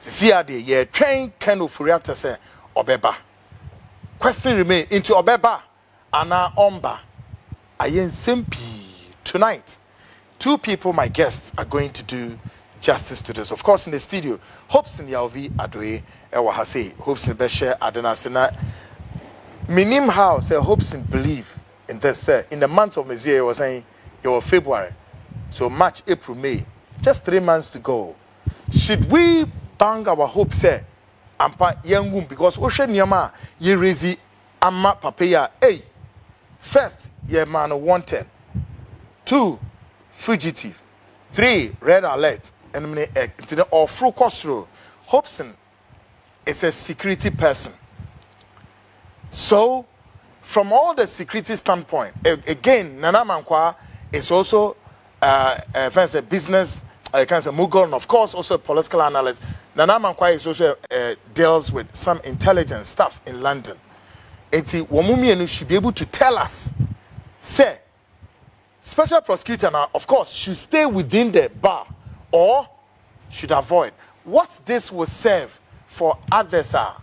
See how they ye train Ken Ofori Atta say obeba. Question remain into obeba ana omba. Ayen simpi tonight. Two people, my guests, are going to do justice to this. Of course, in the studio, Hopeson Hdorye ewa hase Hopeson beshe adenasena. Minim how say Hopeson believe in this. In the month of Messiah, was saying your February, so March, April, May, just 3 months to go. Should we bang our hope say ampa young womb because Ocean Yama ye rezi amma papaya hey first ye man wanted 2 fugitive 3 red alert and the or through Costro Hopeson is a security person. So from all the security standpoint again Nana Mankwa is also a business kind of mogul and of course also a political analyst. Nana Mankwa is also deals with some intelligence stuff in London. Eti Womumi should be able to tell us, say, special prosecutor now, of course, should stay within the bar or should avoid. What this will serve for others are.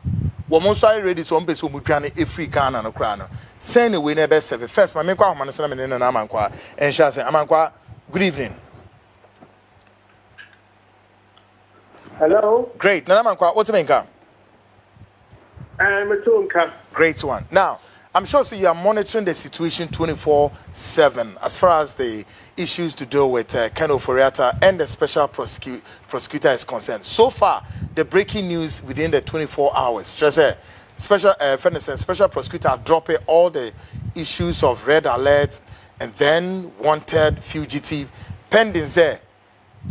Womoso ready so mbe so mutwane efri Ghana no kra no. Send away never serve. First, my make kwa homanso na me Nana Mankwa. And shall say, Amankwa, good evening. Hello. Great. Nana Mankwa, what's the name? I'm a Tonka. Great one. Now, I'm sure so you are monitoring the situation 24/7 as far as the issues to do with Ken Ofori Atta and the special prosecutor is concerned. So far, the breaking news within the 24 hours, just a special prosecutor dropping all the issues of red alert and then wanted fugitive pending there.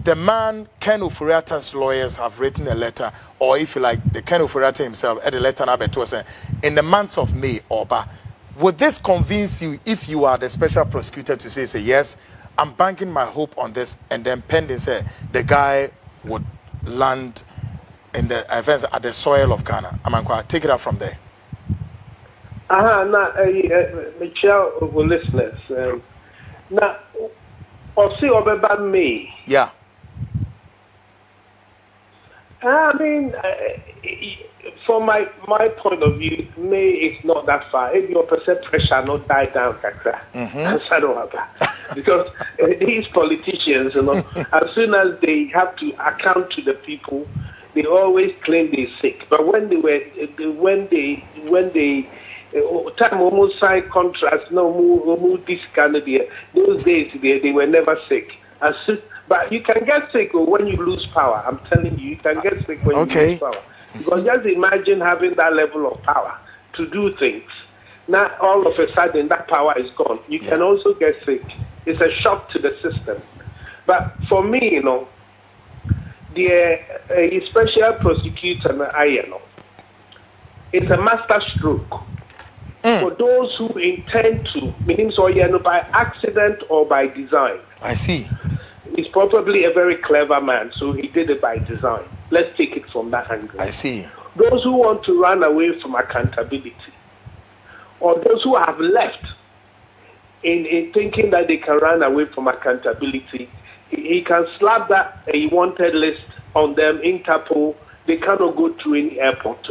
The man, Ken Ofori Atta's lawyers have written a letter, or if you like, the Ken Ofori Atta himself, at the letter in the month of May, Oba. Would this convince you, if you are the special prosecutor, to say yes, I'm banking my hope on this, and then pending, say, the guy would land in the events at the soil of Ghana? Amankwa, take it up from there. Michelle, listeners. Now, or see, about me. Yeah. I mean, from my point of view, May is not that far. If your pressure not die down, because these politicians, you know, as soon as they have to account to the people, they always claim they're sick. But when they time almost signed contracts, this kind of those days they were never sick. But you can get sick when you lose power. I'm telling you, you can get sick when you lose power. Because just imagine having that level of power to do things. Now, all of a sudden, that power is gone. You can also get sick. It's a shock to the system. But for me, you know, the special prosecutor, it's a master stroke. For those who intend to, meaning so by accident or by design. I see. He's probably a very clever man, so he did it by design. Let's take it from that angle. I see. Those who want to run away from accountability, or those who have left in thinking that they can run away from accountability, he can slap that a wanted list on them, Interpol. They cannot go through any airport.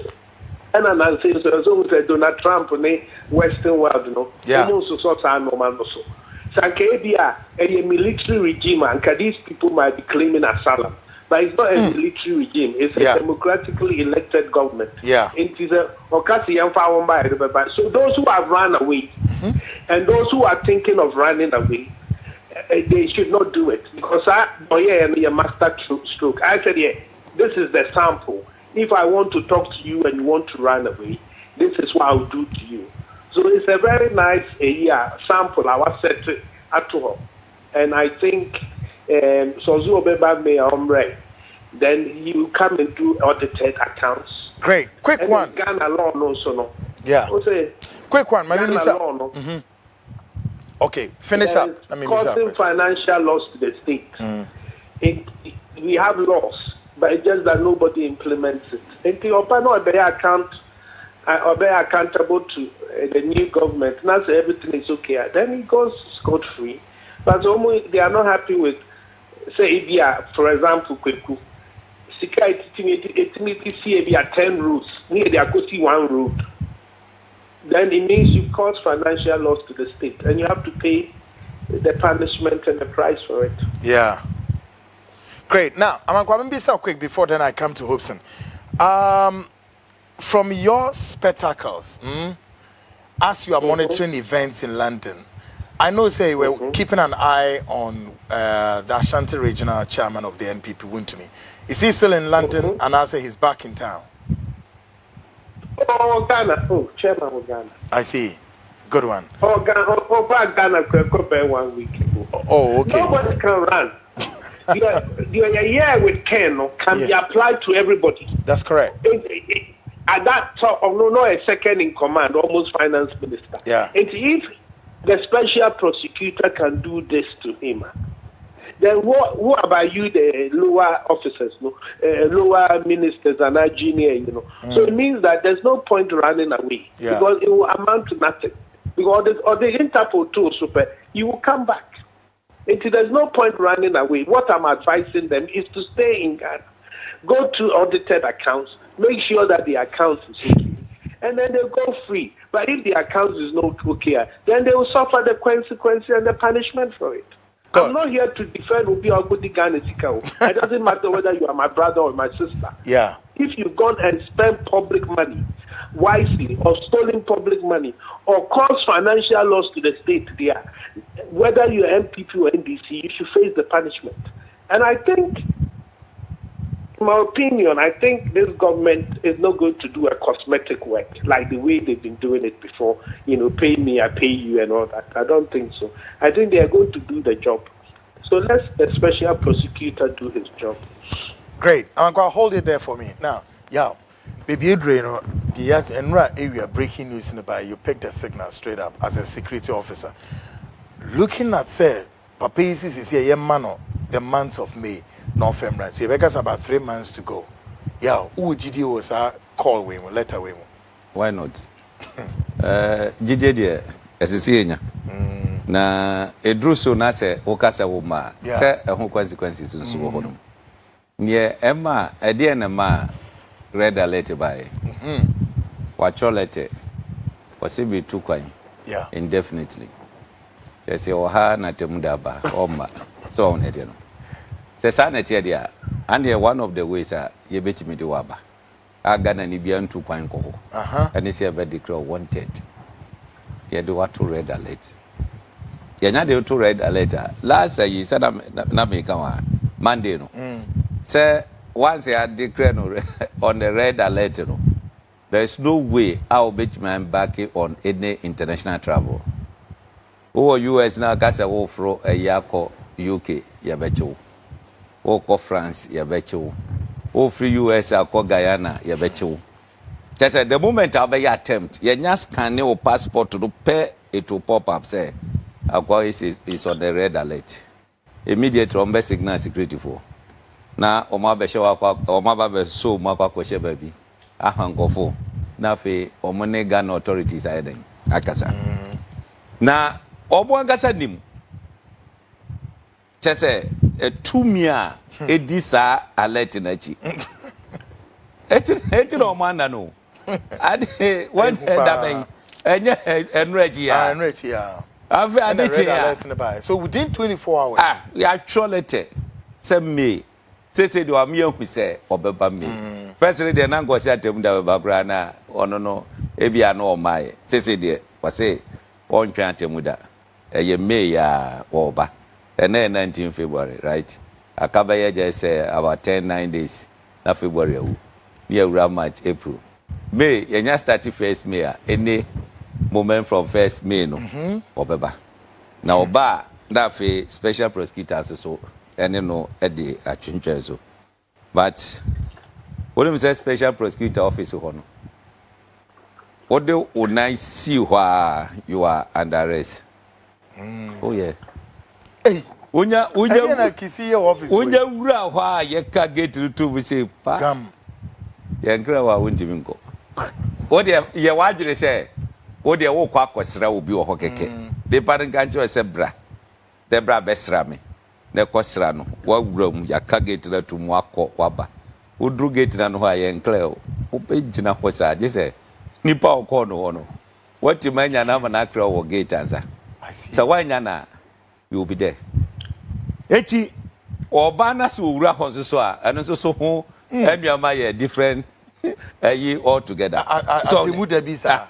And I say, so Donald Trump in the Western world, you know, also. Sankebia, a military regime, and these people might be claiming asylum. But it's not a military regime, it's a democratically elected government. It is a so those who have run away and those who are thinking of running away, they should not do it. Because a master stroke. I said, this is the sample. If I want to talk to you and you want to run away, this is what I'll do to you. So it's a very nice sample I was set at all. And I think then you come and do audited accounts. Great. Quick and one. Ghana law also no. Yeah. Quick one. My name is Okay, finish up. Causing financial loss to the state. We have laws, but it's just that nobody implements it. And the accountable to the new government. Now say everything is okay. Then it goes scot-free. But they are not happy with, say, for example, Kwaku. security see be at 10 roads, near they go see 1 road. Then it means you cause financial loss to the state, and you have to pay the punishment and the price for it. Yeah. Great. Now, I'm going to be so quick before then I come to Hopeson. From your spectacles, as you are monitoring events in London, I know say you were keeping an eye on the Ashanti Regional Chairman of the NPP, Wuntumi. Is he still in London? And I say he's back in town. Oh, Ghana. Oh, Chairman of Ghana. I see. Good one. Oh, Ghana. Oh, back Ghana. 1 week ago. Oh, okay. Nobody can run. Your year with Ken can be applied to everybody. That's correct. At that top of no a second in command, almost finance minister. Yeah. And if the special prosecutor can do this to him, then what about you, the lower officers, lower ministers and our junior, So it means that there's no point running away because it will amount to nothing. Because the Interpol too, super, you will come back. There's no point running away. What I'm advising them is to stay in Ghana, go to audited accounts, make sure that the account is okay, and then they'll go free. But if the account is not okay, then they will suffer the consequences and the punishment for it. I'm not here to defend Obi Ogudi Ghana. It doesn't matter whether you are my brother or my sister. Yeah. If you've gone and spent public money wisely, or stolen public money, or caused financial loss to the state there, whether you're MPP or NDC, you should face the punishment. And I think, in my opinion, I think this government is not going to do a cosmetic work like the way they've been doing it before. Pay me, I pay you, and all that. I don't think so. I think they are going to do the job. So let the special prosecutor do his job. Great. I'm going to hold it there for me. Now, baby Hdorye, and area breaking news in the bay, you picked a signal straight up as a security officer. Looking at, say, Papa is here, the month of May. November. So because about 3 months to go. Yeah, who GD was a call with letter with. Why not? GD dear, as a senior. Na a drew so na se okasa woma se ehun consequences nso wo hodom. Near Emma a dear na ma read a letter by. Watch your letter. Possibly too kwan. Yeah. Indefinitely. Just your ha na temudaba or ma. So on it, The sanity idea, and one of the ways you bet me do waba. I got an Ibian 2.0. And it's a very wanted. You do what to read a letter. You're not able to read a letter. Last year, you said, I'm not making one. Monday, no. Say, once I had declared on the red letter, there is no way I'll bet man back on any international travel. Oh, US now got a wolf for a yako UK, Yabecho. O France, Yabecho. O free US, Ako Guyana, Yabecho. Just at the moment I'll be attempt, you just scan your passport to pay it to pop up, say, Ako is on the red alert. Immediate on best signal security for. Now, Oma show up, Oma so Mapa question baby. I hang for. Now, Omone Ghana authorities are then. Akasa. Now, Obo Gasa nim. Chese, a 2 mia, a disa alert in a chi. It's no man, no. I one head and Regia. And Regia. I've had it. So within 24 hours. We actually send me. Say do am yoku say obeba me. First dey na go say atem da babra na ono no ebia na o mai. Say dey was say on twan atem da. Eye May ya oba. And 19 February, right? Akaba ye just say about 9 days na February wu. Near March, April. May you start 1st May any moment from 1st May no obeba. Na oba that fe special prosecutor so and no Eddie at Chinchezo. But what do say special prosecutor office hono? What do I see why you are under arrest? Oh yeah. Hey, Unya kisi your office. Unya ura why you can get to we say come. Yankra wa wunti minko. What ye wajure say? What ye wo kwa kwasra obi wo hokeke. De padan kanche say bra. De bra besra me. Ne kwasra no wa wura mu ya kagete na to mu akọ waba Udru gate na no ha ye enclare ope gina ho sa je say nipa okọ no no what you manya na na akra wo gate ansa so wanya na you will be there eti oba na so wura ho so a eno so ho enduama ye different ye all together so mu da bi sa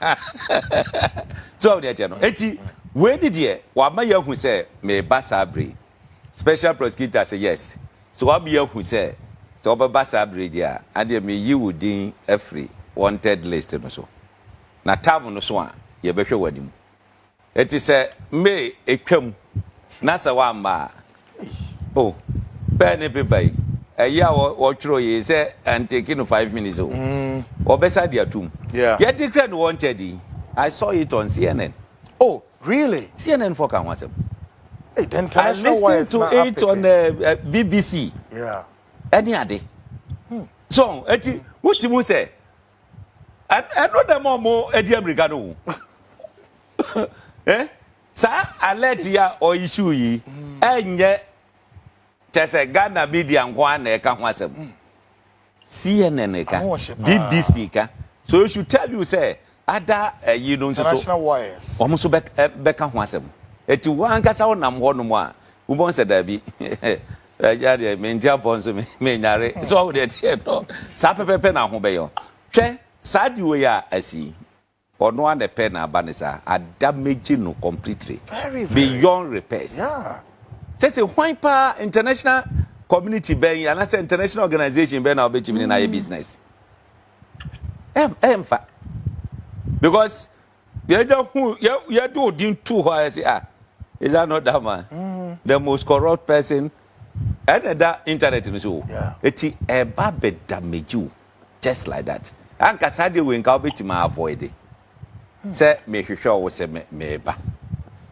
so ne eti no eti we did ye wa ma ye hu say me basabre special prosecutor say yes so wa be ye hu say so oba sabre dia ade me yi wudin every wanted list no so na tab no so a ye behwe wadim eti say me etwam na sa wa ma oh pen paper ya wo twro ye say and taking 5 minutes oh obesa dia tum yeah ye declare no wanted I saw it on CNN. Oh really? CNN for kan wasem hey the international I listened to it on BBC. Yeah. Any ade so eti wuti mu say I know them more edi America no sa alert ya o issue yi enye tese Ghana media nkwa na eka ho asem CNN ka BBC ka so you should tell you say ada you know so international wires omo so beka ho asem eti wan kasa wonam ho no mo a wo bon se da bi ya de me ntia ponso me nyare so wo de tie no sa pepepe na ho be yo hwe sa di we ya asi ono an pe na banisa damage no completely very beyond repairs yeah say why pa international community ben and say international organization ben na obetimi na your business fa because you do din too high say is that not that man the most corrupt person and that internet no so eti eba be damage you just like that and kasade we nka obetima avoid it say me hwehwe wo say me ba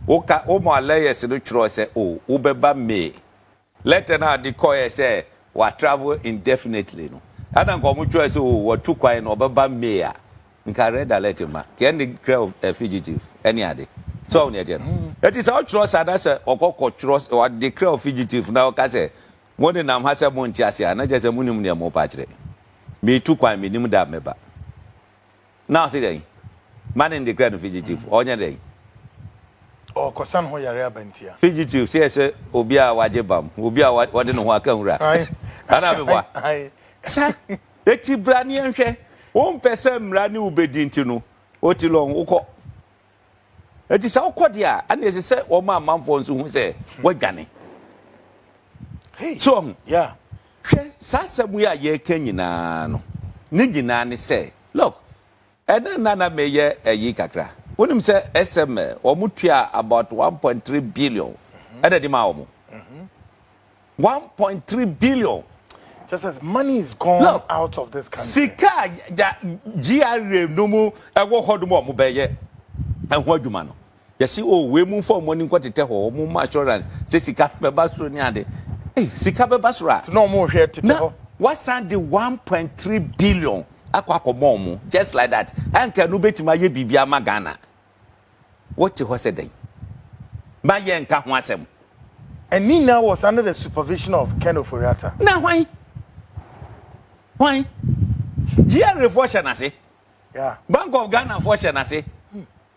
oka o mo alayes no tro say o wo beba me letter na the call say wa travel indefinitely no ana nko mo tro say o wo tu kwan no beba me a nka red alert ma can the crowd fugitive any ade so ne dey it is how trust ada say okoko trust or the crowd fugitive na o ka say mo de nam ha say mo nti ase na je say munim ne mo pa kire me tu kwan me nim da meba now say dey man in the crowd fugitive onya dey oh kosan ho yare abantia fugitive say obi a waje bam obi a wode no ho aka hura ana me boa sa eti brani enhwe o mpese mra ni ubedi ntinu o ti lo ukọ eti sa ukọ dia ana ese se o ma manfo nso hu se wadwane hey so yeah hwe sasamu ya ye kanyina no ni gina ne se look ena na meye eyi kakra wonim se SM omutua about 1.3 billion eda di ma omo 1.3 billion just as money is gone look, out of this country sika GRA no mu ewo hodum omo beye ehwo adwuma no yesi o we mu for money kwatete ho omo assurance se sika be basro ni ade sika be basro no mo hwe tete ho what's the 1.3 billion akwakomo mu just like that anka no betima ye bibia magana what you said then ma ye nka ho asem and Nina was under the supervision of Ofori Atta na why GRA fortune ase yeah Bank of Ghana fortune ase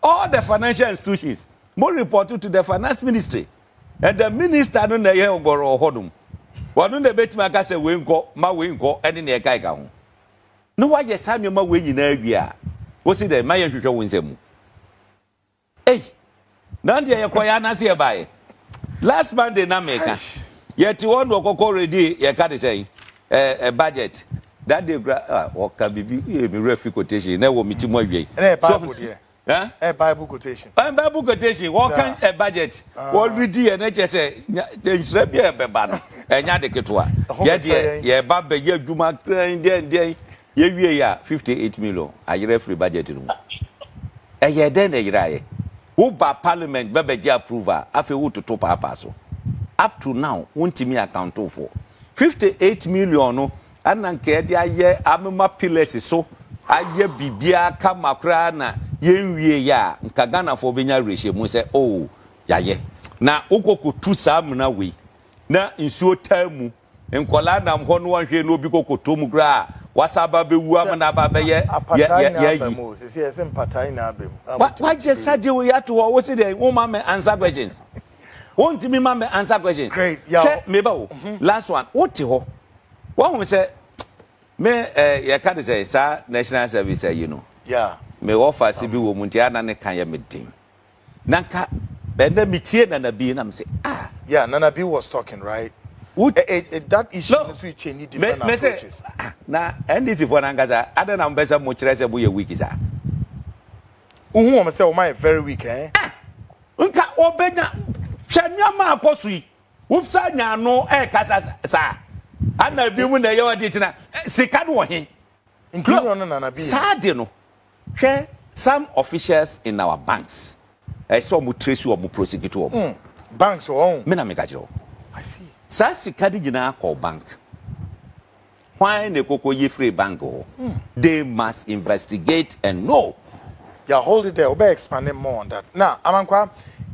all the financial institutions more report to the finance ministry and the minister no na ye ogoro hodum wonu na betima ka se we nko ma we nko ene na e kai ka ho no wa ye sa nyoma we nyina awia wo si de ma ye hwehwe wo nsemu na ndi ye koya na se bae last Monday na meka yet one okoko ready ye ka de say a budget that dey o ka bibi me refi quotation na wo mitimo awie Bible quotation Bible quotation what can a budget what ready ye na che say nsira bia beba no enya de ketoa ye de ye ba be ye adwuma kran den ye wie ya 58 million ayere free budget no ye den de yiraye who by parliament bebeji approval afi who to papa so up to now wontimi account for 58 million no ananke de aye amema pillars so aye bibia kamakra na yenwie ya nka Ghana for benya rehye mu se oh yaye na ukokotu samna we na nsuo tamu nkola na mho no anhwe no bi kokotom gra wasaba bewu amana baba ye sisi ese mpatai na abem what just said you have to what say the woman me answer questions won't me man me answer questions great yeah me ba last one what ho one say me ya ka say sa national service you know yeah me offer si bi wo muntia na ne kan ya medin nanka benda mitie na bi na me say yeah Nana B was talking right. That issue no, change different approaches. Na NDC for Nangaza, I don't know better much less a week is that. Who say, oh, my very weak, eh? Unka obenya, Chanyama Posui, Ufsanya no, Casa, sir. And I be when they are dating, Sikadwahi, including Nana B. Sadino. Share some officials in our banks. I saw Mutrace or Muprosecute. Banks or Menamigajo. I see. Sasi kadi jina call bank. Why ne koko ye free bank go? They must investigate and know. Yeah, hold it there. We'll be expanding more on that. Now, Amankwa,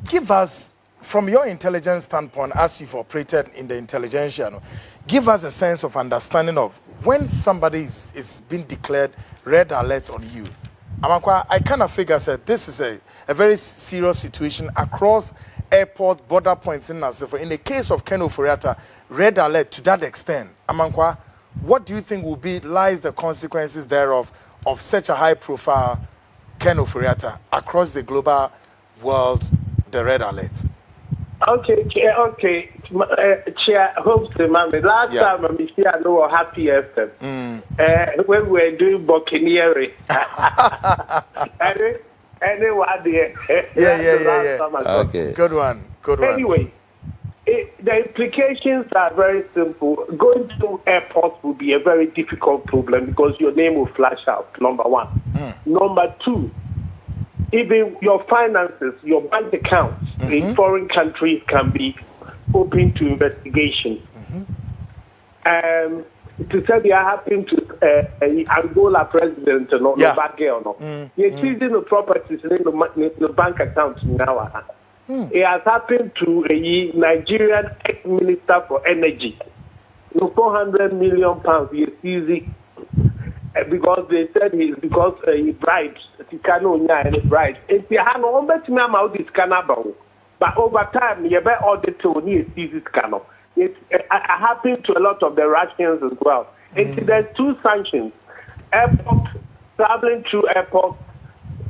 give us, from your intelligence standpoint, as you've operated in the intelligentsia, give us a sense of understanding of when somebody is being declared red alert on you. Amankwa, I kind of figure that this is a very serious situation across airport border points in Nasifo. In the case of Ofori Atta, red alert to that extent. Amankwa, what do you think will be lies the consequences thereof of such a high profile Ofori Atta across the global world, the red alert? Okay. Chair, hope to mommy. Last time I'm here, I know happy FM. When we were doing buccaneering. Anyway, yeah. Okay. Good one. Anyway, the implications are very simple. Going to airports will be a very difficult problem because your name will flash out, number one. Number two, even your finances, your bank accounts in foreign countries can be open to investigation. To say they are happening to Angola president no bad girl no. You're choosing the properties in the bank accounts now. It has happened to a Nigerian ex-minister for energy. No, 400 million pounds. He's easy because they said he bribes. He cannot any bribes. If you have no this but over time, you better audit to need this cannot. It happened to a lot of the Russians as well. And there's two sanctions: airport, traveling through airport,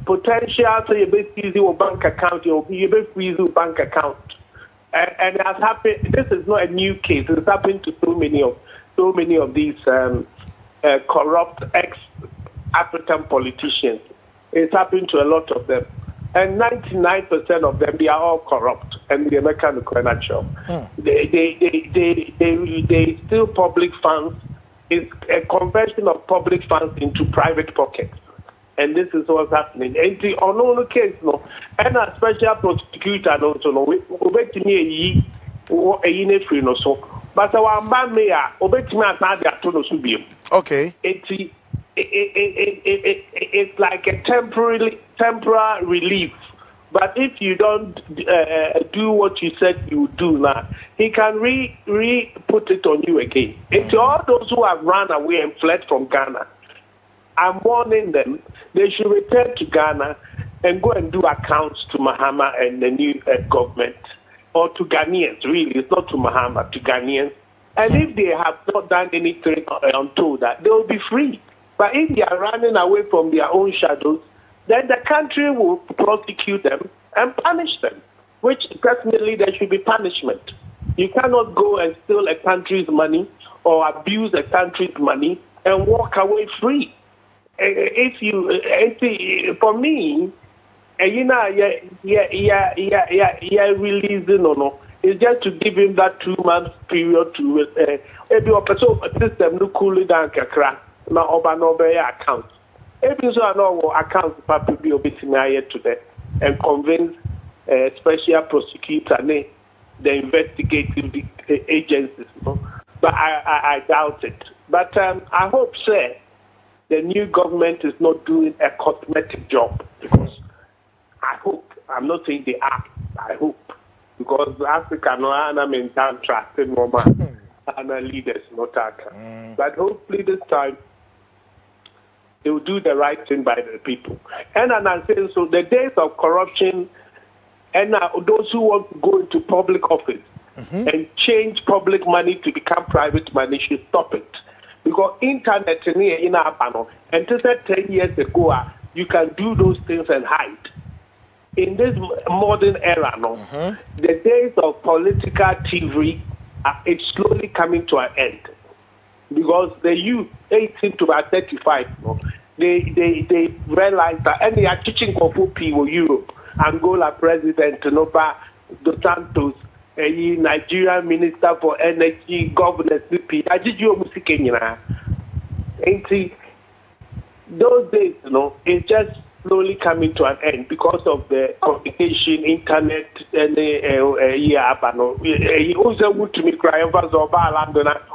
potential so you be easy your bank account, you be freeze your bank account. And it has happened. This is not a new case. It's happened to so many of these corrupt ex-African politicians. It's happened to a lot of them. And 99% of them, they are all corrupt, and the American financial. They steal public funds. It's a conversion of public funds into private pockets, and this is what's happening. And the unknown case, no, and a special prosecutor, also, no, we free no so. But our man may okay. It's like a temporary relief. But if you don't do what you said you would do now, he can put it on you again. And to all those who have run away and fled from Ghana, I'm warning them, they should return to Ghana and go and do accounts to Mahama and the new government, or to Ghanaians, really. It's not to Mahama, to Ghanaians. And if they have not done anything untold that, they will be free. But if they are running away from their own shadows, then the country will prosecute them and punish them, which definitely there should be punishment. You cannot go and steal a country's money or abuse a country's money and walk away free. If you, for me, releasing or no, it's just to give him that 2 months period to system to cool it down, now over account. Even so, I know accounts will be obeying today and convince special prosecutor, the investigative agencies. No? But I doubt it. But I hope, sir, the new government is not doing a cosmetic job, because I hope, I'm not saying they are, I hope, because Africa no I'm in town trusting woman. and our leaders, not Atta. But hopefully this time they will do the right thing by the people. And I'm saying, so the days of corruption and those who want to go into public office and change public money to become private money should stop it. Because internet in our panel, and 10 years ago, you can do those things and hide. In this modern era, the days of political TV, it's slowly coming to an end. Because the youth, 18 to about 35, they realize that any teaching of people Europe, Angola President Noba Dos Santos, a Nigerian Minister for Energy, Governor CP, those days, it's just slowly coming to an end because of the communication, internet, and he also would to me cry over Zoba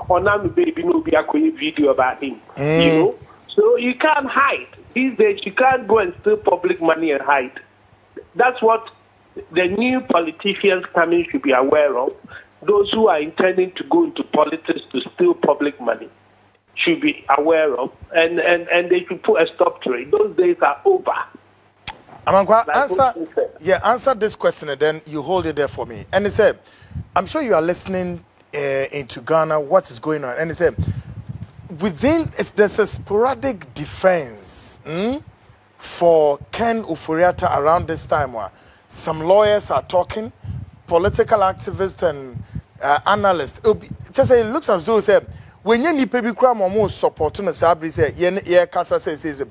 or now baby no be a video about him. You know? So you can't hide. These days you can't go and steal public money and hide. That's what the new politicians coming should be aware of. Those who are intending to go into politics to steal public money should be aware of, and they should put a stop to it. Those days are over. Amankwa, answer this question and then you hold it there for me. And he said, I'm sure you are listening into Ghana, what is going on. And he said, there's a sporadic defense for Ken Ofori Atta around this time where some lawyers are talking, political activists and analysts. It looks as though say when you need people cry support to say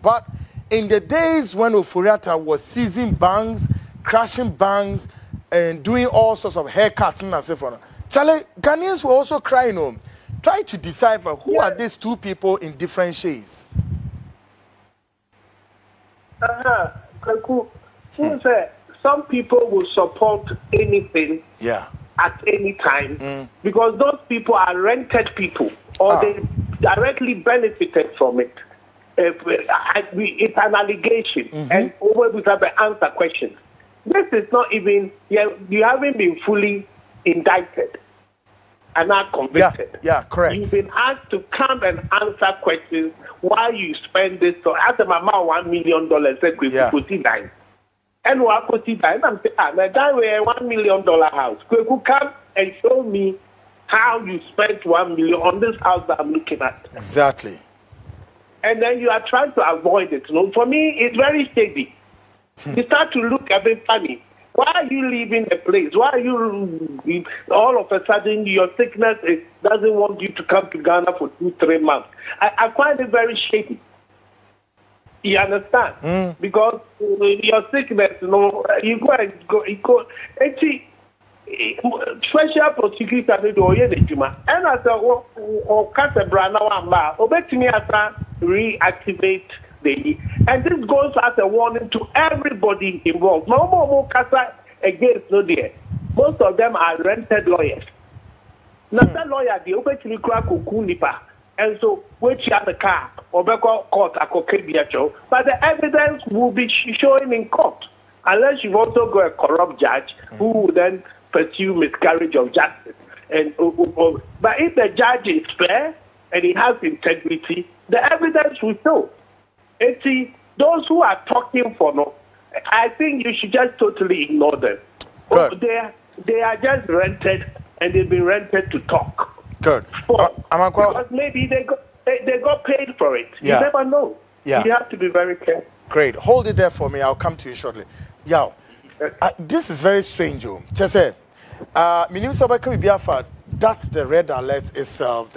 but in the days when Ofori Atta was seizing banks, crashing banks, and doing all sorts of haircuts and so forth, Charlie, Ghanaians were also crying home. Try to decipher who are these two people in different shades. Kwaku, some people will support anything at any time because those people are rented people or they directly benefited from it. It's an allegation and we have to answer questions. This is not even, you haven't been fully indicted and not convicted. Yeah, correct. You've been asked to come and answer questions why you spend this. So as a mama, $1 million, and what could he buy? I'm saying, that way $1 million house. Could you come and show me how you spent $1 million on this house that I'm looking at? Exactly. And then you are trying to avoid it. For me, it's very shady. You start to look a bit funny. Why are you leaving the place? Why are you all of a sudden your sickness doesn't want you to come to Ghana for 2-3 months? I find it very shady. You understand? Because your sickness, you go. Actually, special prosecutor need to oye the juma. And as a Catabra now, obetimi asa reactivate the. And this goes as a warning to everybody involved. No more casa against no there. Most of them are rented lawyers. Now that lawyer, the obetimi Kwaku nipa. And so, which are the car or court, but the evidence will be showing in court, unless you've also got a corrupt judge who will then pursue miscarriage of justice. And but if the judge is fair and he has integrity, the evidence will show. And see, those who are talking for I think you should just totally ignore them. They are just rented, and they've been rented to talk. Good. Because maybe they got paid for it. You never know. You have to be very careful. Great. Hold it there for me. I'll come to you shortly. This is very strange. Just say, that's the red alert itself.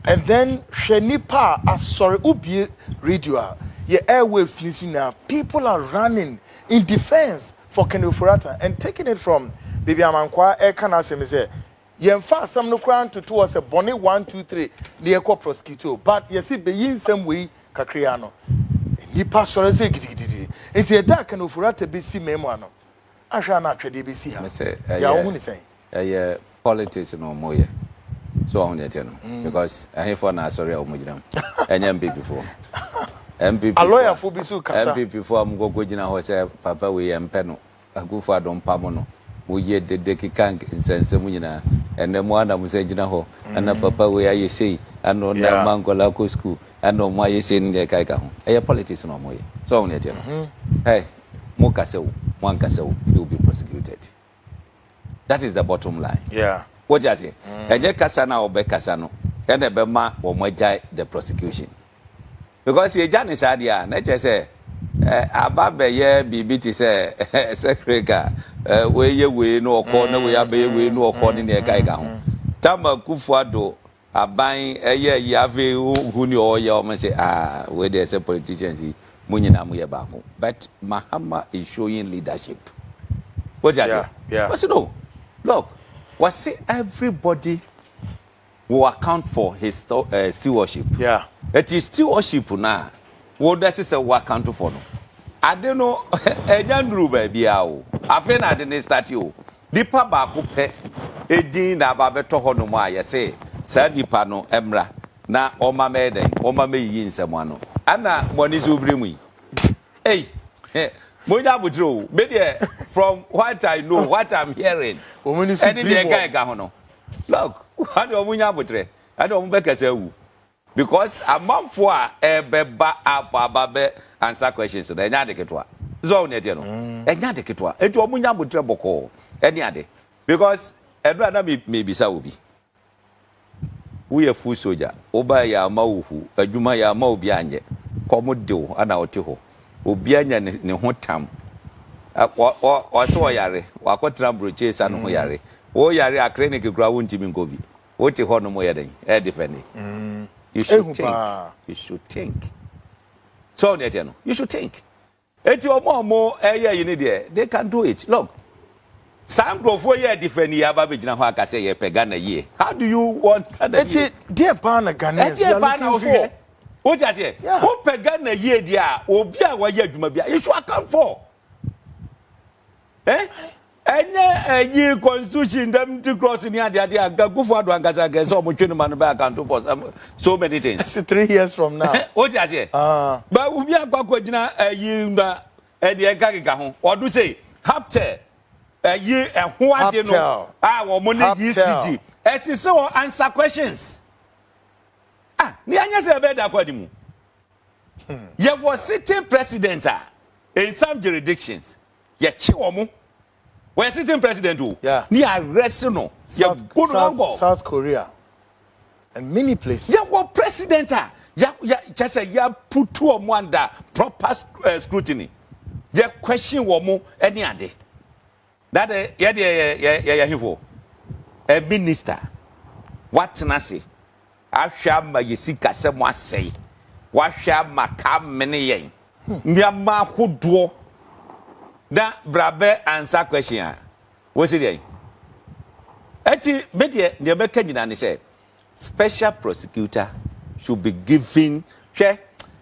And then Shenipa, sorry, Ubi radio, your airwaves listening now. People are running in defense for Ken Ofori Atta and taking it from Baby Amankwa. Say. Yemfa some no crown to us a bonnet 1, 2, 3 near co prosecutor, but you see, be in some way, Cacriano. Ni pastor say giddy. It's a dark and Ofori Atta be see memoano. I shall not trade ABC. I say, yeah, politics no more. So on the because I have one sorry, Mujram and MP before. MP, a lawyer for Bisu, MP before I'm go Gojina Hose, Papa, we am Peno, a good for Don Pamono. We yet the Deki Kank in Sensemunina, and the one I'm saying ho and papa where you say and no na mangola ko school and no why you saying the kaika ho e politics no moye so on yet hey mo kasew one kasew he will be prosecuted. That is the bottom line. Yeah. What you say eje kasa na obe kasa no and e be ma wo mogya the prosecution because ye jani sadia na che say ababe ye bibiti say secretary we no okọ na we abe we no okọ ni na kai ka ho tama kufuado aban eye yave hu ni oye o say we dey say politicians munyina mu ye ba ho but Mahama is showing leadership. What you say? Yeah. What's no? Look, what say everybody will account for his stewardship. Yeah. It is stewardship now. What does it say we account for no? I don't know. Enyandru baby awo. Afen adene start you. Dipa ba ko pe. Edin na ba beto ho no mo aye say. Sa dipa no emra na oma me den. Oma me yi nsem ano. Ana money zu bri mu. Hey. Moja butro. Me there from what I know, what I'm hearing. Omuni su bri mo. Guy ka ho no. Look, how do omunya butre? I don't make a because a month for beba ababe answer questions so enya de ketwa so ne tie no enya de ketwa etu omunya botre boko eni ade because edo na me bisa obi we a full soldier oba ya mawuhu adwuma ya ma obi anye komo dewo ana ote ho obi anya ne ho tam o so yare wakotra broche sa no ho yare o yare a clinic kura wontimi ngobi ote ho no mo yeden e defend You should think. You should think. So, you should think. They can do it. Look, some go for year different year, how do you want it's dear Pana Ghana? What I say? Who Pagana year, dear, or Bia, why you should account for? Eh? And ye constitution them to cross in the idea go for one so much man back and for so many things. 3 years from now. What I say? But we are Kwaku you and the Gagahon or do say Hapte a year and what you know our money ECG as is so answer questions. Nianya say better according. Ye was sitting presidents in some jurisdictions. Ye chiwomu. We're sitting president who? Yeah. Ni arrest no. South Korea. And many places. Yeah, what president just say ya put two or one under proper scrutiny. Ya question womo any ade. That a minister. What na say? Ahwa ma yesika se mo asai. Wa hwa ma ka mene yen. Miama hodo. Na brabe answer question. What's it there? Actually, media the American United said special prosecutor should be given.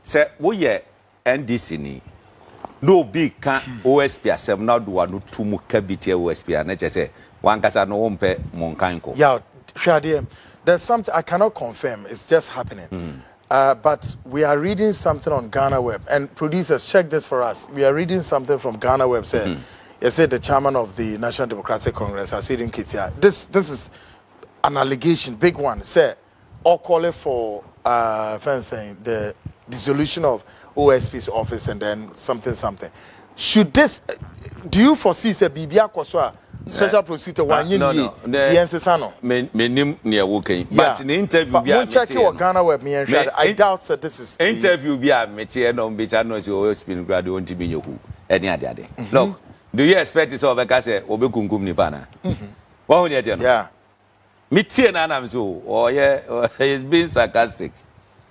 Say we NDC ni no big can OSP asem na do anu tumu kabiti OSP na say one kasa no ompe monkanko. Yeah, Shadi, there's something I cannot confirm. It's just happening. But we are reading something on Ghana Web, and producers, check this for us. We are reading something from Ghana Web. Said, you said the chairman of the National Democratic Congress, Asidin Kitia. This is an allegation, big one. Say, all calling for saying the dissolution of OSP's office and then something. Should this? Do you foresee say Bibia Koswa? Special prosecutor one year. No. The answer is no. Near working. But in the interview, check your Ghana Web. I doubt that this is interview. Be a material no better no so spin grad won't be you any other day. Look, do you expect this over Kase Obekunkum Nipana? What would you yeah. Metia Nanam so or yeah, he's being sarcastic.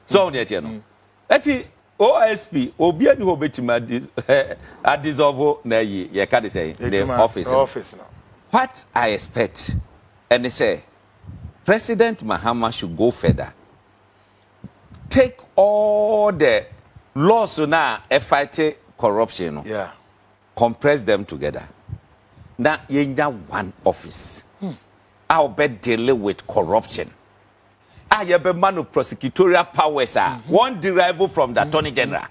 So yet you know. OSP Obian who bet him at dissolve na ye can't say the office now. What I expect, and they say, President Mahama should go further. Take all the laws now fight corruption. Yeah. Compress them together. Now you one office. I'll be dealing with corruption. I have a man of prosecutorial powers. One derived from the Attorney General.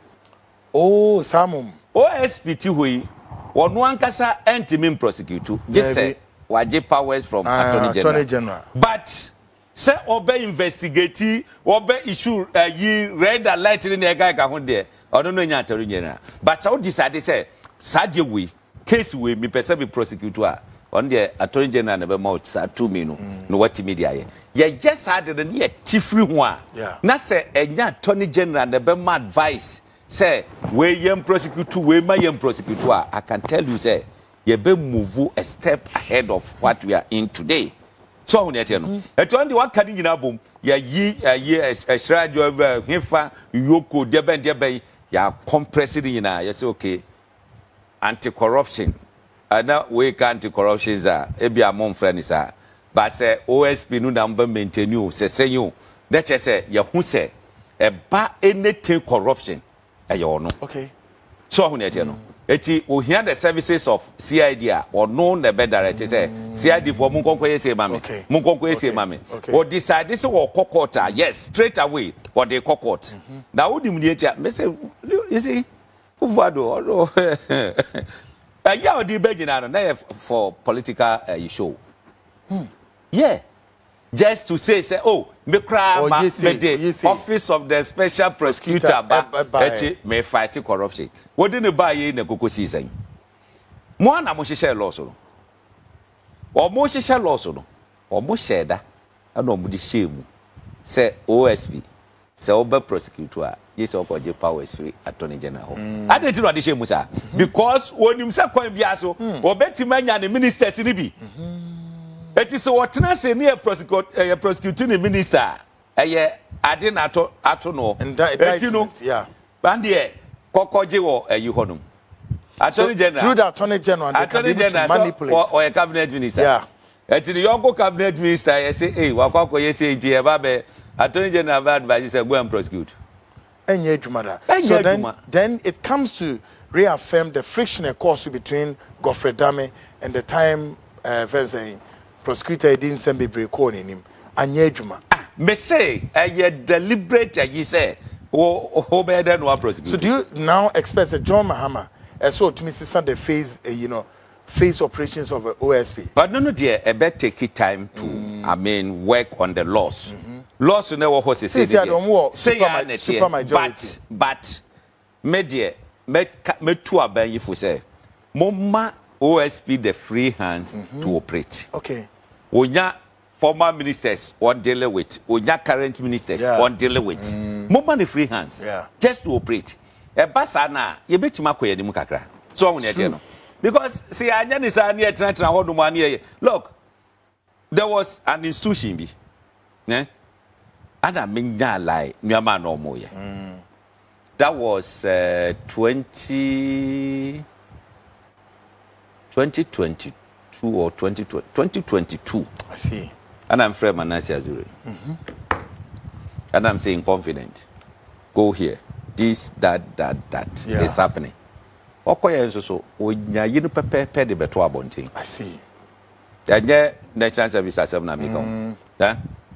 Oh, Samum. OSP Tihui. One kasa anti-min prosecutor. Just say waje powers from Attorney General. But say obe investigate obe issue yi red alert in the guy ka ho there I don't know nya Attorney General but so decide say sadie we case we me person be prosecutor on the Attorney General never mouth sa 2 no no what media ye just had the near tifri ho a na say enya Attorney General never my advice say we yam prosecutor we ma yam prosecutor I can tell you say ye be move a step ahead of what we are in today. So on yet no. Eto ande waka ni nyina bom ya yi shradio hwefa yoko deben ya compress ni nyina ya say okay anti corruption ana we can anti corruption za e bia mon friend sa but say OSP no number maintain you say senyo na che say ya hu say e ba anything corruption e yo no. Okay. So on yet no. Eti o hear the services of CID or no the better direct say CID for munkonko say mame munkonko say mame or decide this or kokota yes straight away or they kokot now wo dim nietia me say you see uvado no ya odi begina no for political issue yeah just to say oh me cry ma me the office of the special prosecutor ba eti me fight corruption what didn't buy na kokosi san mo na mo hye law so o mo hye law so no o mo sheda na o mo di shemu say OSP say oba prosecutor yes o ko je powers free Attorney General I didn't know the shemu sir because when him say kwan bia so obetima nya the ministers ni bi it is what say near prosecuting minister I didn't ato no and that you know yeah and here kokoje wo you honum Attorney General through the Attorney General manipulate or a cabinet minister yeah it is your cabinet minister you say hey wakoko you say je ba be Attorney General advise say go and prosecute enye jumada so then it comes to reaffirm the frictional cause between Godfrey Dame and the time saying prosecutor didn't send me break on him anya adwuma me say deliberate you say o better no prosecute. So do you now expect that John Mahama so to me sister the phase phase operations of OSP but no dear a better take it time to I mean work on the laws laws you know what say but media me to aban you for say moma OSP the free hands to operate. Okay. Onya former ministers on dealing with, onya current ministers on dealing with. Moma the free hands just to operate. E basa na ye betima koye ni mu kakra. So on yet no. Because see anya ni sa na tra ho do ma na look there was an institution bi. Eh? Ana menya lie nuama na omo ye. That was 2022 or 2022. I see. And I'm Fred Manasi Azure. And I'm saying confident. Go here. This, that. It's happening. Okoye so onya yinu pepe de beto abontin. I see. Anye National Service Assembly na miko.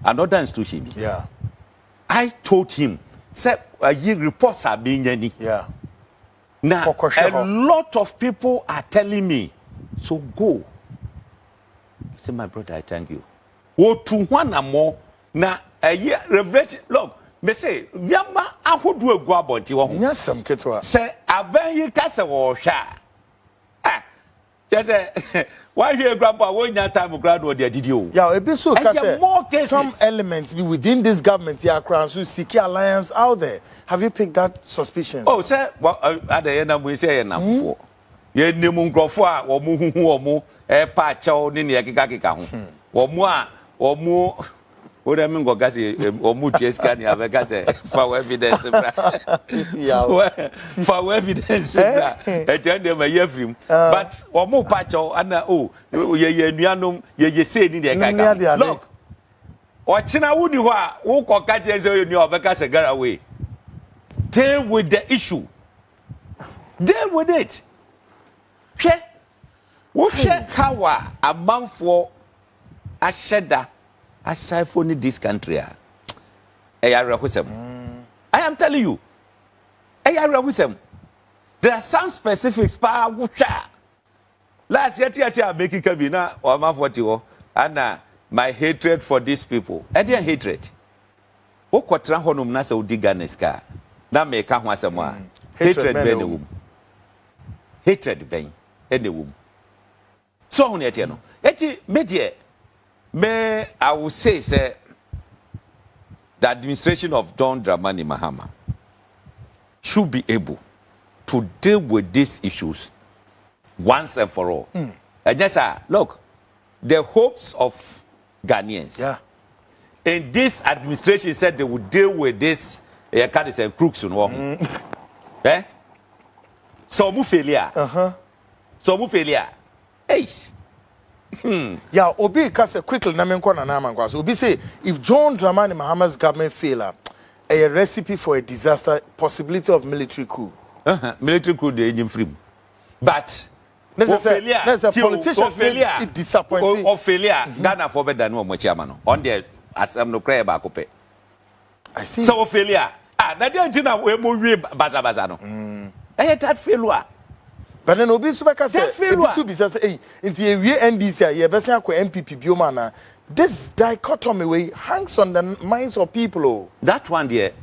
Another institution. Yeah. I told him, say reports are being any. Yeah. Now a lot of people are telling me, so go. I say, my brother, I thank you. Wo to one more na a year revelation. Look, me say, yama ahodu egu abonti wo ho. Nyasam ketwa. Say aban yi kase wo hwa. Just why you grandpa when your time grad or the DDO. Yeah, a bit so some elements be within this government here crown so seek alliance out there. Have you picked that suspicion? Oh, sir, well at the end we say na for. Ye nemu nkrofo a wo mu huhu wo mu e pa chaw ni ne keka ho. Wo mu a wo mu o da mi ngoga se wo mu tieska ni abeka se for evidence bra. For evidence bra. E tell them ye free. But wo mu pa chaw ana ye nuanom ye say ni ne keka. Look. O china wudi ho a wo koka je se you obeka se gara away. Deal with the issue. Deal with it. What how a month for a shedder aside for this country? I am telling you, there are some specifics. last year I make it kabina or ma 40 and my hatred for these people. I didn't hatred. O kwatra honum na se odi ganeska. Na me ka ho asemo a. Hatred ben wom. Hatred ben ene wom. So on yet no. Eti me I will say the administration of John Dramani Mahama should be able to deal with these issues once and for all. And yes, look, the hopes of Ghanaians in this administration said they would deal with this and crooks and eh? So mu failure. So mu failure. Hey. Yeah, Obi kase quickly na menko na na mankwa. So Obi say if John Dramani Mahama's government fail, a recipe for a disaster, possibility of military coup. Military coup de engine free. But there's a politician failure. It disappointing. Or failure. Ghana for better no much chairman. On the asem no cry ba kope. I see. So failure. Na dey ntina we mo wi baza no. That failure. But then Obi Subaka said, hey, into a real NDC, yeah, best MPP Biomana. This dichotomy way hangs on the minds of people. That one there,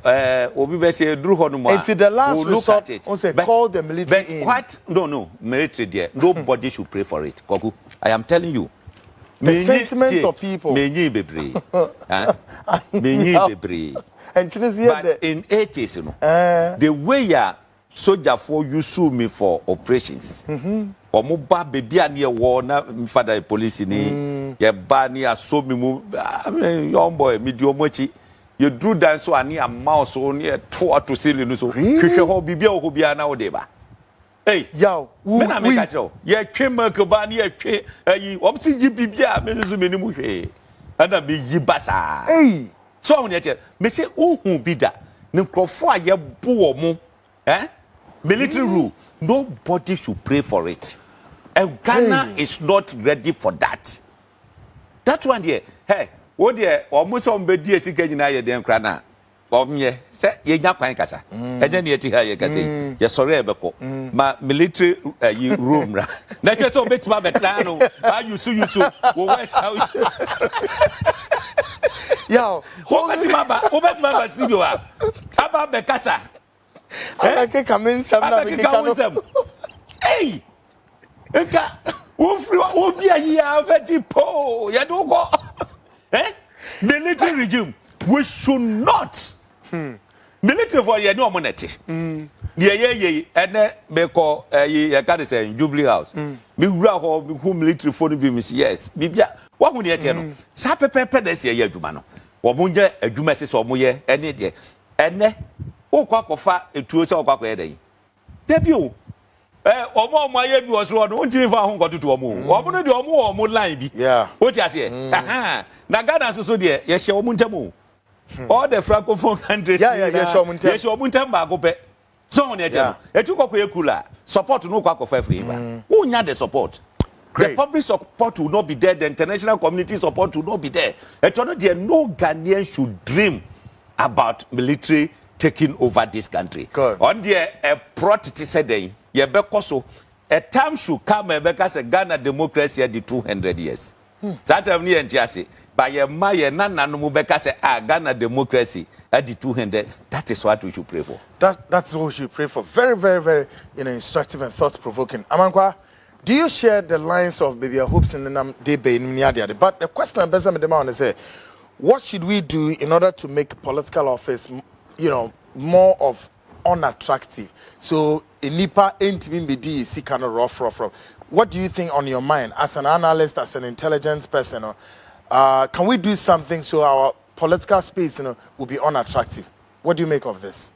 Obi Bessie drew Honuma. Until the last resort, call the military. But what? No, military there. Nobody should pray for it. Kwaku, I am telling you. The sentiments of people. But in 80s, you know, the way ya soldier for you sue me for operations. Omo ba baby ani e wo na father police ni ye ba ni aso mi mu young boy me di omochi you drew down so ani a mouse on ye to ceiling no so hwehwe ho bibia wo bia na wo de ba hey yo me na me ka chero ye twe mark ba ni ye twe ayi obsi yi bibia me so me ni mu hwe ana me yi basa hey so on ye che me say ohun bi da ne krofo a ye bo wo mu military rule, nobody should pray for it. And Ghana is not ready for that. That one there, hey, what there, almost on bed, dear Sikajina, ye dem crana. From ye, say, ye yakwan kasa. And then ye tika ye kasi, ye sorry, beko. Ma military room, ra. Let us obey to my betlano. Are you so, where's how you. Yo, what mama see you are? About the casa. I can come in some. Hey, Ufri, a year very poor. You don't go. Military regime. We should not. Military for your no money. Yeah. And me call a can't Jubilee House. Me grab who military for the beams. Yes, Bibia. What would you tell? Sape pepe this year, Jumano. What would you a Jumasis or Moye? Any day. And o kwakofa etuo se okwakọ yedey debio omo maye bi osoro no ntimi fa ho nkototo omo omo no de omo line bi o ti ase na Ghana so de ye hye omo ntamo all the francophone countries ye hye omo ntam ba go pe so on e je no etu kokọ ekula support no kwakofa free ba who nya the support. Great. The public support will not be there, the international community support will not be there. No Ghanaian should dream about military taking over this country. Good. On the protest said, so a time should come because Ghana democracy had the 200 years. Saturday and by a Maya Nana because Ghana democracy at the 200. That is what we should pray for. That's what we should pray for. Very, very, very instructive and thought-provoking. Amankwa, do you share the lines of Baby Hopeson and Hdorye? But the question I'm basing on is, what should we do in order to make political office, more of unattractive? So, in Nipa, ain't be see kind of rough. What do you think on your mind as an analyst, as an intelligence person? Can we do something so our political space, will be unattractive? What do you make of this?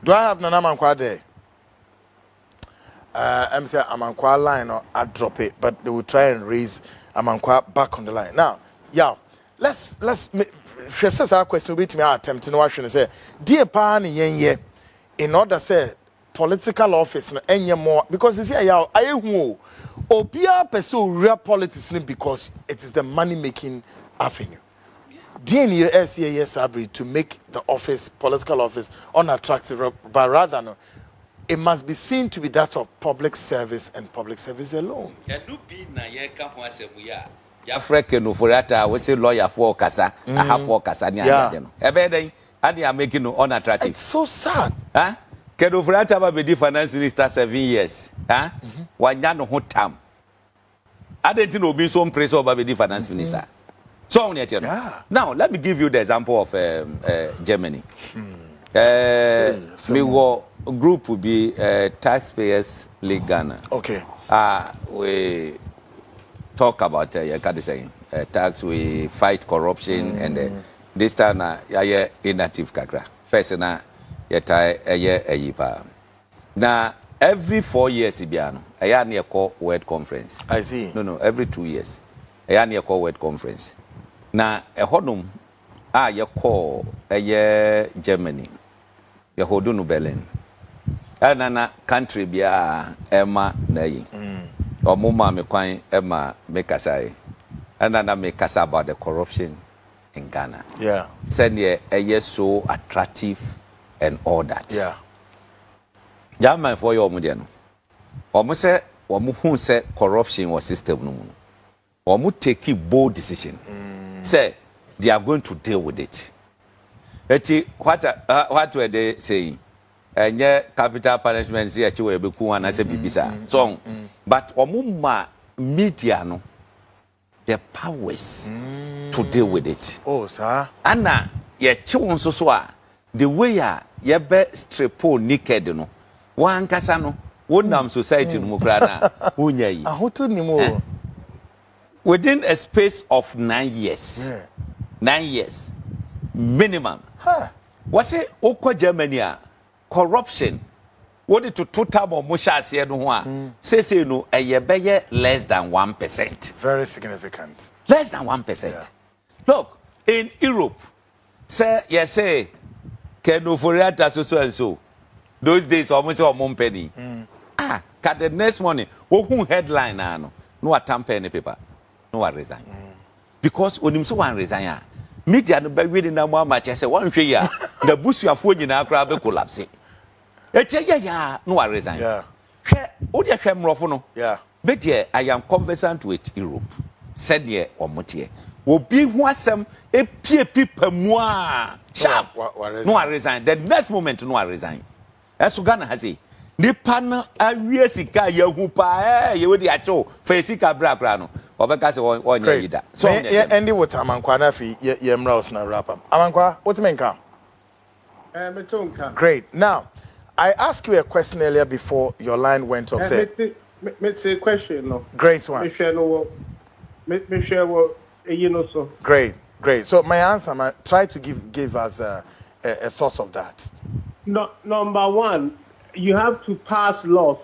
Do I have Nana Amankwa there? I'm saying Amankwa line or I drop it, but they will try and raise Amankwa back on the line. Now, let's first our question will be to me attempt to watch and say, dear Pan yen in order say political office no any more because you see I who obia pursue real politics because it is the money making avenue. DNUSEAS to make the office, political office, unattractive, but rather it must be seen to be that of public service and public service alone. African Ofori Atta, we say lawyer for Kasa, I have for Kasa. I am making unattractive. It's so sad. Huh? Can Ofori Atta be the finance minister 7 years? Huh? One year no time. I didn't know being so praise over the finance minister. So now let me give you the example of Germany. Me go group will be Taxpayers League Ghana. Okay. We talk about tax, we fight corruption, and this time inactive kakra. First na now every 4 years ibiano near call word conference. I see. No, every 2 years near call word conference. Now a honum you call Germany. You hold no Berlin. Anana country bia Emma Nay. Or Muma me quine Emma Mekasai. Anana me kasa about the corruption in Ghana. Yeah. Send ye a year so attractive and all that. Yeah. Jamman for your mudiano. Almost say who said corruption was system no. Or mu take a bold decision. Say they are going to deal with it. What were they saying? And capital punishment see actually be cool and I say bibisa. So, but omuma media no the powers to deal with it. Oh, sir. Anna, ye chewon so the way ye be strepo naked no. One kasa no wonam society no mukra na wonya yi. Ahoto ni mo. Within a space of 9 years. 9 years minimum. Was it Oko Germany? Corruption. What it to total or musha said no say no a yebeye less than 1%. Very significant. Less than 1%. Look, in Europe, say yes say can Ofori Atta so and so. Those days almost a mom penny. Cut the next morning, who headline no attempt any paper. No one resign. Because when him so one resign. Media no be reading na mo match say one hwe ya na busuafo nyina akra be collapse ya no I resign hwe o de hwe mrofo no be there I am conversant with Europe said here omote obi hu asem epie pipa mu a sharp no I resign the next moment no I resign eso Ghana has say nipa no awie sika ya hu pa ye we de acho fa sika bra no obeka se onye yida so endi with amankwa na fi ye mraus na wrap up amankwa what mean ka great. Now I asked you a question earlier before your line went off. It's a question no great one me share what you know so great so my answer try to give us a thought of that. No, number one, you have to pass laws.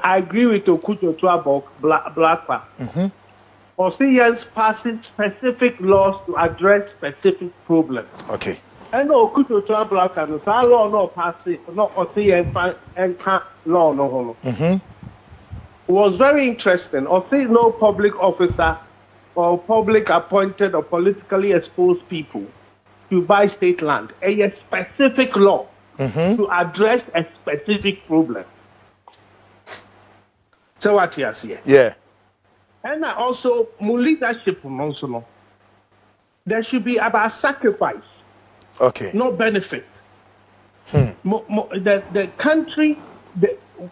I agree with Okucho about black. Or see, yes, passing specific laws to address specific problems. Okay. I know Okucho black and the law no passing, not or see and law no. It was very interesting. Or see, no public officer or public appointed or politically exposed people to buy state land. A specific law to address a specific problem. So what you see? Yeah. And also, leadership also, there should be about sacrifice. Okay. No benefit. The country,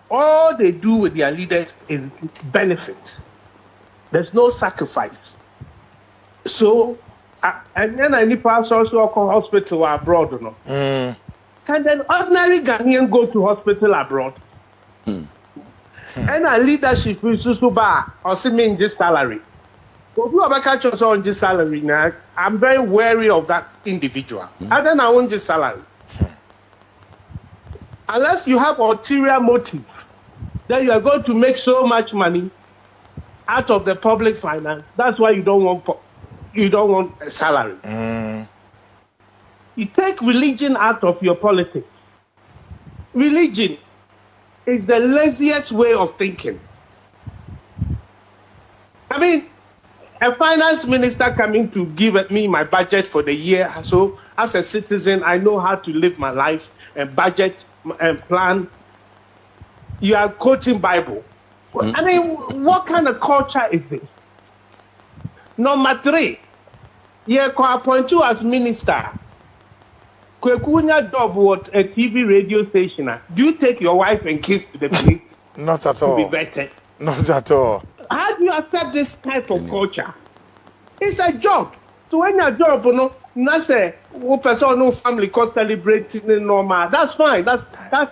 all they do with their leaders is benefit. There's no sacrifice. So, and then any person also go hospital abroad, you know. Can then ordinary Ghanaian go to hospital abroad? And our leadership is so bad, or see me in this salary. But who ever catch us on this salary now? I'm very wary of that individual. And then I want this salary. Unless you have ulterior motive, then you are going to make so much money out of the public finance. That's why you don't want a salary. You take religion out of your politics. Religion is the laziest way of thinking. I mean, a finance minister coming to give me my budget for the year. So as a citizen, I know how to live my life and budget plan. You are quoting Bible. I mean, what kind of culture is this? Number 3, you can appoint you as minister. Kwaku job what a TV radio station. Do you take your wife and kids to the place? Not at all. To be better. Not at all. How do you accept this type of culture? It's a job. So when your job, not say person no family called celebrating normal. That's fine. That's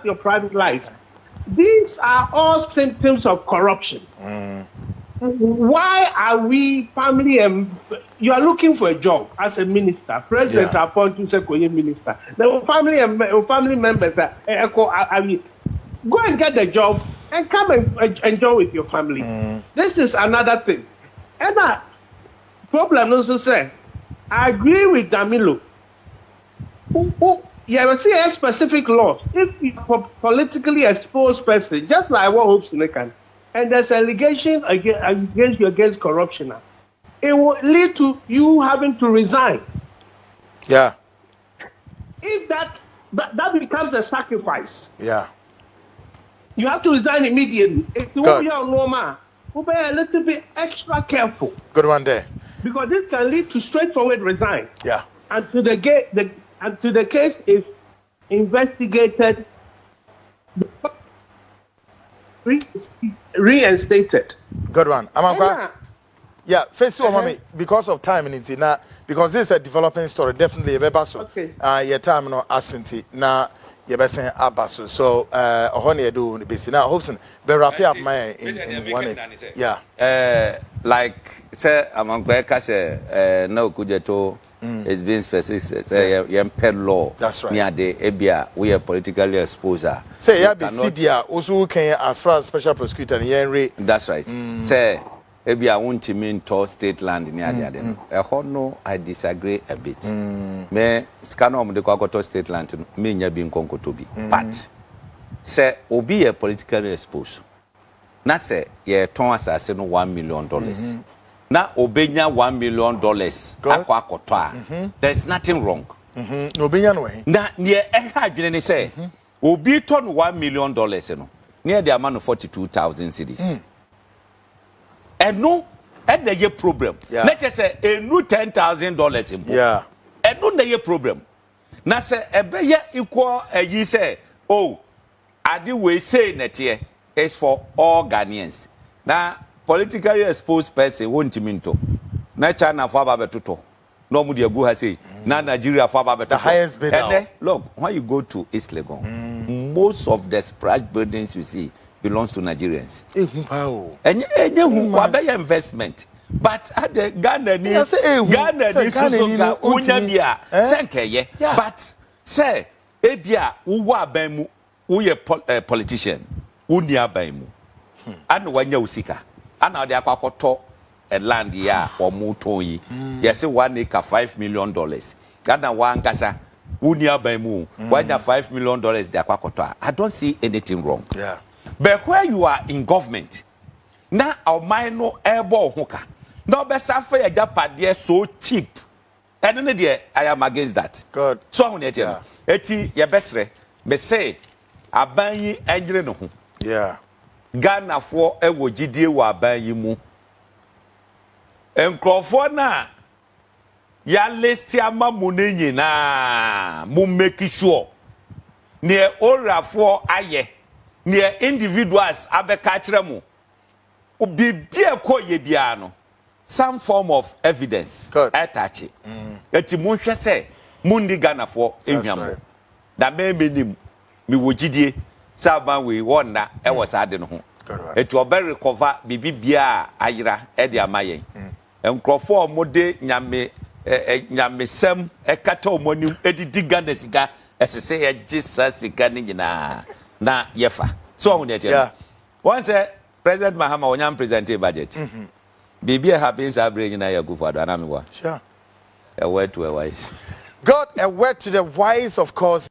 your private life. These are all symptoms of corruption. Why are we family and you are looking for a job as a minister? President appoints you say minister. The family and family members go and get the job and come and enjoy with your family. This is another thing. And that problem also say, I agree with Damilo. You see a specific law. If you are a politically exposed person, just like what Hopeson can, and there's allegation against you against corruption, it will lead to you having to resign. Yeah. If that becomes a sacrifice. Yeah. You have to resign immediately. If you want to be normal, we'll be a little bit extra careful. Good one there. Because this can lead to straightforward resign. Yeah. Until the case is investigated, reinstated. Good one. Yeah, face you, mommy, because of time in it now, because this is a developing story, definitely a bebaso. Okay. Your time no asunti na your best abaso. So honey do basi. Now Hopeson, be wrap up my in one. Yeah. Like say among Beka no kujeto it's been specific say pet law. That's right. Near the ebia we are politically exposed. Say ya be CBA also can as far as special prosecutor and that's right. Say ebia won't mean to state land near the other. No, I disagree a bit. Me scanom de kwakoto state land me nya bi nkonko to bi. But say obi a politically exposed. Na say ye ton asase no $1 million. Na obenya $1 million akwa akoto a. There's nothing wrong. No obenya no he. Na ne adwene ne say obi ton $1 million no. Near the amount of 42,000 cedis. And no, and the year problem. Let's just say a new $10,000 in book. Yeah. And no the year problem. Now say a beya equal a ye say, oh, I do we say that here is for all Ghanaians. Now politically exposed person won't mean to. Na China for Babetuto. No mudia go has say. Na Nigeria for Babetuto. The highest bidder. And look, when you go to East Legon, most of the splash buildings you see belongs to Nigerians. And investment. But at the Ghana needs Unyamia, Sankeye. But say, Ebia, Uwa Bemu, Uye politician, Unia Bemu, and Wanya Usika, and now they are Kwakoto a land ya or Mutoyi. Yes, 1 acre, $5 million. Ghana one Kasa, Unia Bemu, Wanya $5 million, they are Kwakoto. I don't see anything wrong. Yeah. But where you are in government, now our mind no airball hooker. No best affair a Japan so cheap. And then I am against that. Good. So I'm going to eti your best re. Me say abanyi engine no. Yeah. Ghana for e wo gidie wa abanyi mu. Enkrofo na ya list ama mu na mu make sure. Ne ora for aye. Near individuals abeka kire mu obibia ko ye bia no some form of evidence attach it eti mu hwe se mundi Ghana for enwam da me menim me wogidie saban we wonna e was ade no ho eti obe recover bibia ayira e de amayen enkrofo omode nyame sem e kata omonim edidi Ghana sika esese ye gisa sika ni nyina na yefa so on there once President Mahama onyam present a budget bibi happens abring na ya go for anamiwa sure a word to a wise God, a word to the wise, of course.